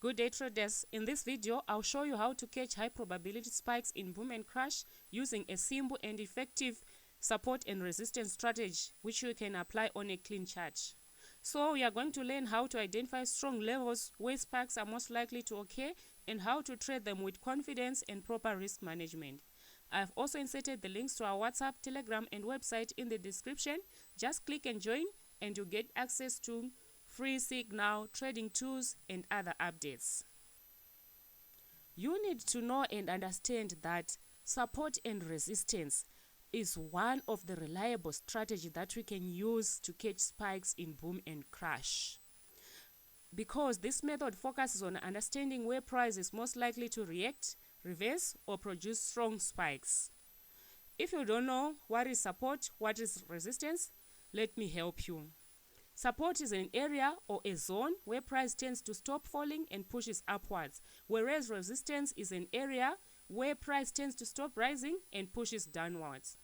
Good day traders, in this video I'll show you how to catch high probability spikes in boom and crash using a simple and effective support and resistance strategy which you can apply on a clean chart. So we are going to learn how to identify strong levels where spikes are most likely to occur and how to trade them with confidence and proper risk management. I've also inserted the links to our WhatsApp, Telegram and website in the description. Just click and join and you get access to free signal, trading tools and other updates. You need to know and understand that support and resistance is one of the reliable strategies that we can use to catch spikes in boom and crash. Because this method focuses on understanding where price is most likely to react, reverse or produce strong spikes. If you don't know what is support, what is resistance, let me help you. Support is an area or a zone where price tends to stop falling and pushes upwards, whereas resistance is an area where price tends to stop rising and pushes downwards.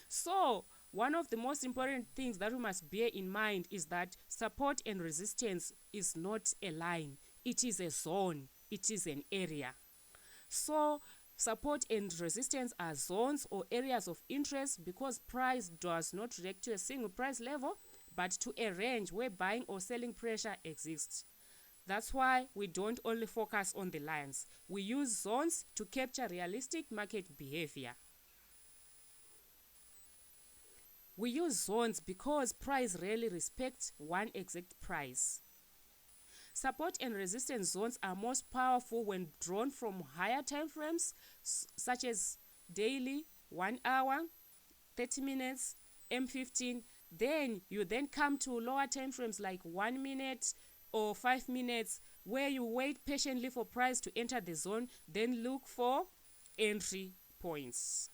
So, one of the most important things that we must bear in mind is that support and resistance is not a line. It is a zone. It is an area. So, support and resistance are zones or areas of interest because price does not react to a single price level, but to a range where buying or selling pressure exists. That's why we don't only focus on the lines. We use zones to capture realistic market behavior. We use zones because price rarely respects one exact price. Support and resistance zones are most powerful when drawn from higher time frames such as daily, 1 hour, 30 minutes, M15. Then you come to lower time frames like 1 minute or 5 minutes where you wait patiently for price to enter the zone, then look for entry points.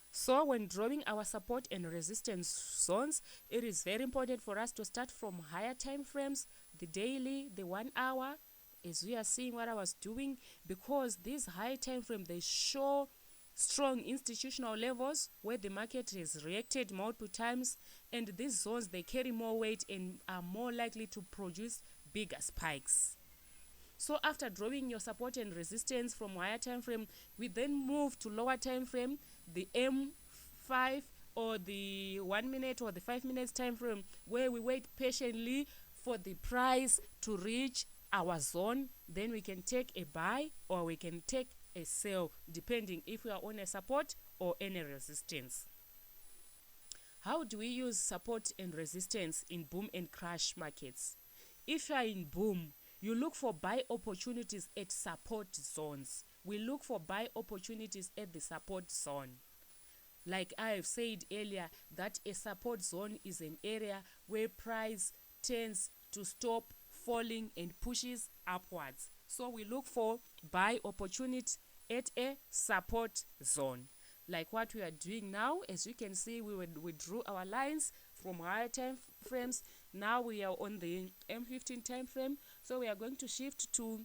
So when drawing our support and resistance zones, it is very important for us to start from higher time frames, the daily, the 1 hour, as we are seeing what I was doing, because these high time frames, they show strong institutional levels where the market has reacted multiple times, and these zones, they carry more weight and are more likely to produce bigger spikes. So after drawing your support and resistance from higher time frame, we then move to lower time frame, the M5 or the 1 minute or the 5 minutes time frame, where we wait patiently for the price to reach our zone. Then we can take a buy or we can take a sell, depending if we are on a support or any resistance. How do we use support and resistance in boom and crash markets? If you are in boom, you look for buy opportunities at support zones. We look for buy opportunities at the support zone. Like I have said earlier, that a support zone is an area where price tends to stop falling and pushes upwards. So we look for buy opportunities at a support zone. Like what we are doing now, as you can see, we drew our lines from higher time frames. Now we are on the M15 time frame, so we are going to shift to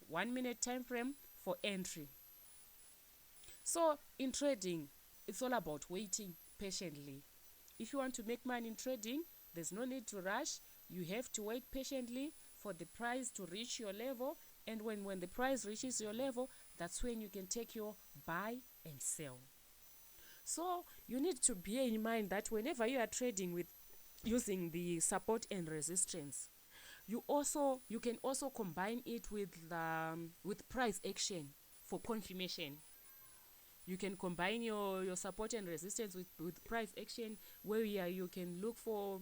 1 minute time frame for entry. So in trading, it's all about waiting patiently. If you want to make money in trading, there's no need to rush. You have to wait patiently for the price to reach your level, and when the price reaches your level, that's when you can take your buy and sell. So you need to bear in mind that whenever you are trading with using the support and resistance, you can also combine it with price action for confirmation. You can combine your support and resistance with price action, where you can look for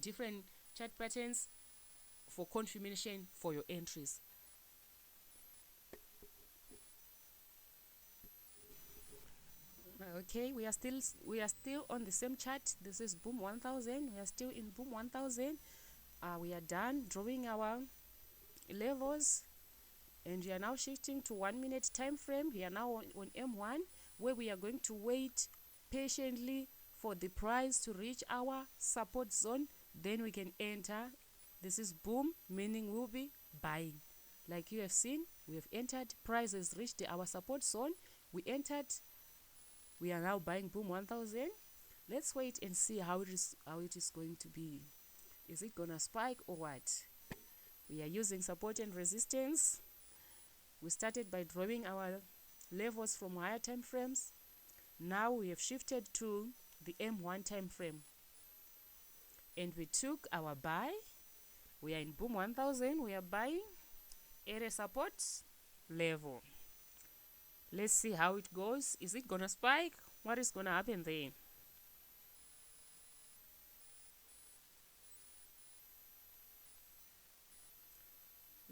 different chart patterns for confirmation for your entries. Okay, we are still on the same chart. This is boom 1000. We are still in boom 1000. We are done drawing our levels, and we are now shifting to 1 minute time frame. We are now on M1, where we are going to wait patiently for the price to reach our support zone. Then we can enter. This is boom, meaning we'll be buying. Like you have seen, we have entered, price has reached our support zone. We entered, we are now buying boom 1000. Let's wait and see how it is going to be. Is it gonna spike or what? We are using support and resistance. We started by drawing our levels from higher time frames. Now we have shifted to the M1 time frame, and we took our buy. We are in boom 1000. We are buying at a support level. Let's see how it goes. Is it gonna spike? What is gonna happen there?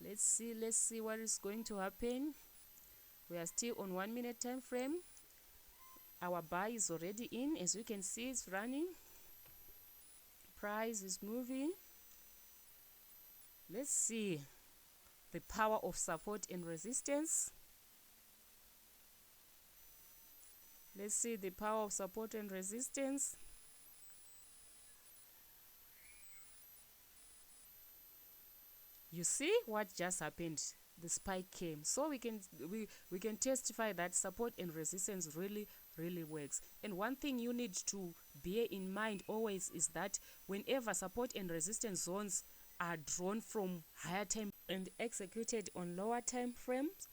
Let's see what is going to happen. We are still on 1 minute time frame. Our buy is already in. As you can see, it's running. Price is moving. Let's see the power of support and resistance. Let's see the power of support and resistance. You see what just happened? The spike came. So we can testify that support and resistance really works. And one thing you need to bear in mind always is that whenever support and resistance zones are drawn from higher time and executed on lower time frames,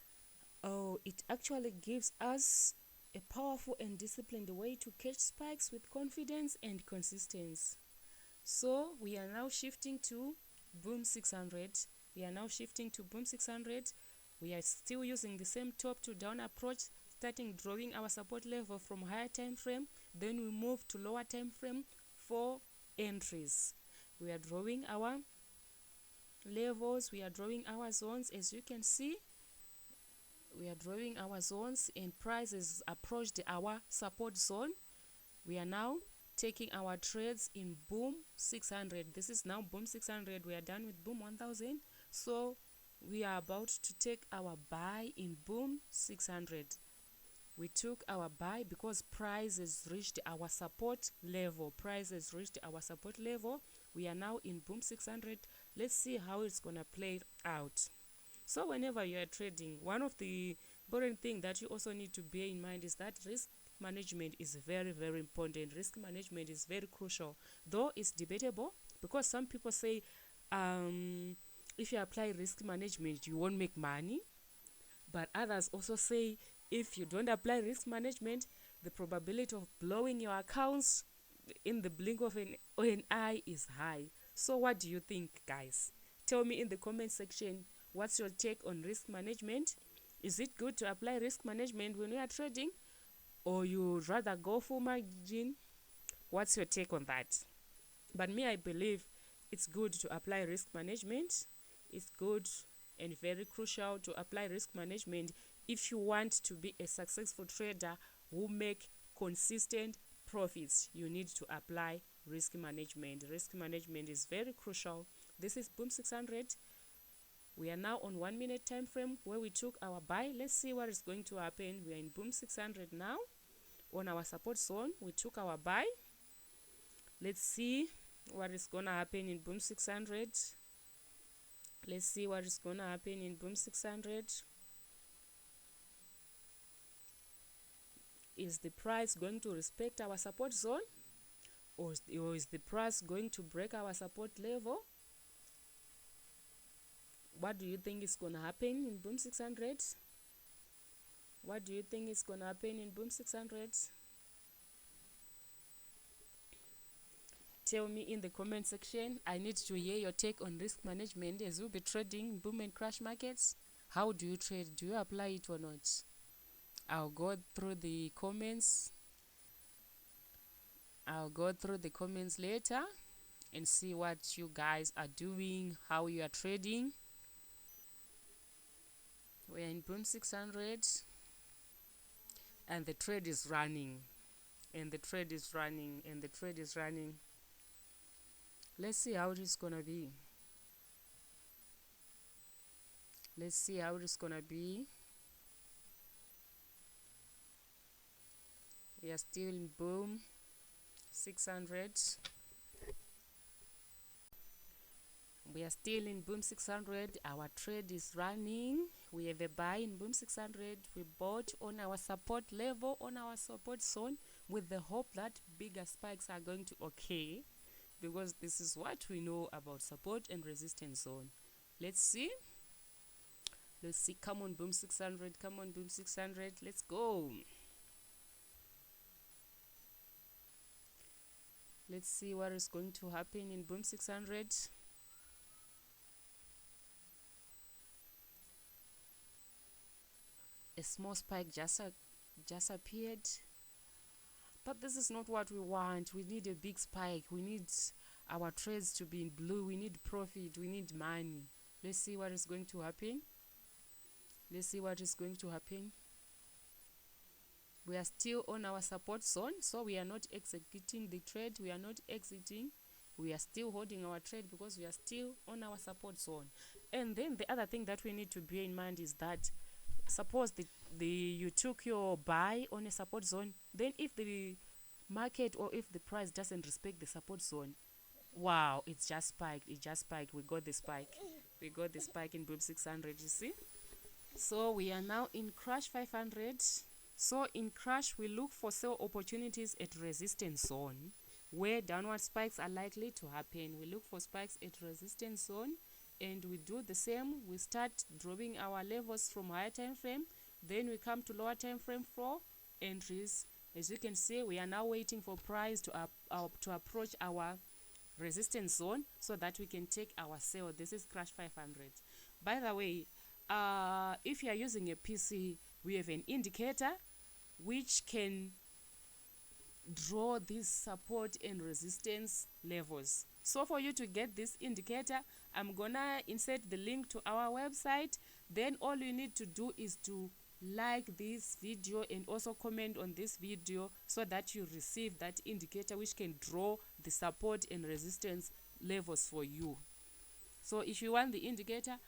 it actually gives us a powerful and disciplined way to catch spikes with confidence and consistency. So we are now shifting to boom 600. We are now shifting to boom 600. We are still using the same top to down approach, starting drawing our support level from higher time frame. Then we move to lower time frame for entries. We are drawing our levels, we are drawing our zones. As you can see, we are drawing our zones, and prices approached our support zone. We are now taking our trades in boom 600. This is now boom 600. We are done with boom 1000. So we are about to take our buy in boom 600. We took our buy because price has reached our support level. Price has reached our support level. We are now in boom 600. Let's see how it's gonna play out. So whenever you are trading, one of the important things that you also need to bear in mind is that risk management is very important. Risk management is very crucial, though it's debatable, because some people say if you apply risk management you won't make money, but others also say if you don't apply risk management, the probability of blowing your accounts in the blink of an eye is high. So what do you think, guys? Tell me in the comment section, what's your take on risk management? Is it good to apply risk management when you are trading, or you rather go full margin? What's your take on that? But me, I believe it's good to apply risk management. It's good and very crucial to apply risk management if you want to be a successful trader who make consistent profits. You need to apply risk management. Risk management is very crucial. This is boom 600. We are now on 1 minute time frame where we took our buy. Let's see what is going to happen. We are in boom 600 now. On our support zone, we took our buy. Let's see what is gonna happen in boom 600. Let's see what is gonna happen in boom 600. Is the price going to respect our support zone, or is the price going to break our support level? What do you think is gonna happen in boom 600? What do you think is gonna happen in boom 600? Tell me in the comment section. I need to hear your take on risk management as you'll be trading boom and crash markets. How do you trade? Do you apply it or not? I'll go through the comments. I'll go through the comments later and see what you guys are doing, how you are trading. We're in boom 600 and the trade is running, and the trade is running, and the trade is running. Let's see how it is gonna be. Let's see how it is gonna be. We are still in boom 600. We are still in boom 600. Our trade is running. We have a buy in boom 600. We bought on our support level, on our support zone, with the hope that bigger spikes are going to occur, because this is what we know about support and resistance zone. Let's see. Let's see. Come on, boom 600. Come on, boom 600. Let's go. Let's see what is going to happen in boom 600. A small spike just appeared, but this is not what we want. We need a big spike. We need our trades to be in blue. We need profit. We need money. Let's see what is going to happen. Let's see what is going to happen. We are still on our support zone, so we are not executing the trade. We are not exiting. We are still holding our trade because we are still on our support zone. And then the other thing that we need to bear in mind is that suppose you took your buy on a support zone, then if the market or if the price doesn't respect the support zone, wow, it's just spiked. It just spiked. We got the spike. We got the spike in boom 600, you see. So we are now in crash 500. So in crash, we look for sell opportunities at resistance zone where downward spikes are likely to happen. We look for spikes at resistance zone, and we do the same. We start dropping our levels from higher time frame, then we come to lower time frame for entries. As you can see, we are now waiting for price to approach our resistance zone so that we can take our sell. This is crash 500. By the way, if you are using a PC, we have an indicator which can draw these support and resistance levels. So for you to get this indicator, I'm gonna insert the link to our website. Then all you need to do is to like this video and also comment on this video so that you receive that indicator which can draw the support and resistance levels for you. So if you want the indicator,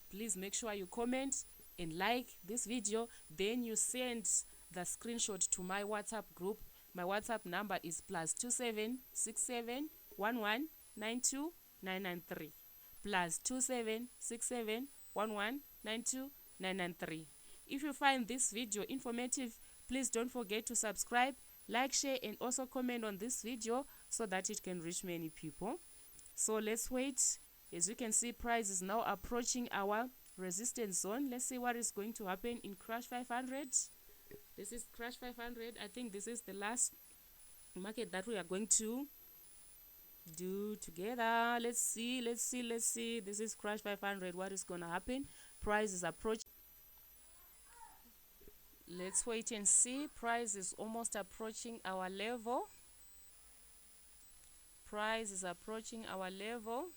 please make sure you comment and like this video. Then you send the screenshot to my WhatsApp group. My WhatsApp number is +276711929993. +276711929993. If you find this video informative, please don't forget to subscribe, like, share, and also comment on this video so that it can reach many people. So let's wait. As you can see, price is now approaching our resistance zone. Let's see what is going to happen in crash 500. This is crash 500. I think this is the last market that we are going to do together. Let's see. This is crash 500. What is going to happen? Price is approaching. Let's wait and see. Price is almost approaching our level. Price is approaching our level.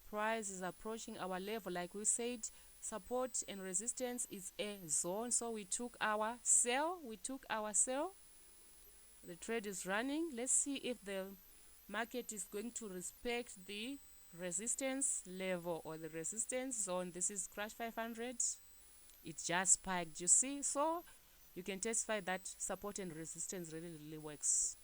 Price is approaching our level. Like we said, support and resistance is a zone. So we took our sell. The trade is running. Let's see if the market is going to respect the resistance level or the resistance zone. This is crash 500. It just spiked, you see. So you can testify that support and resistance really works.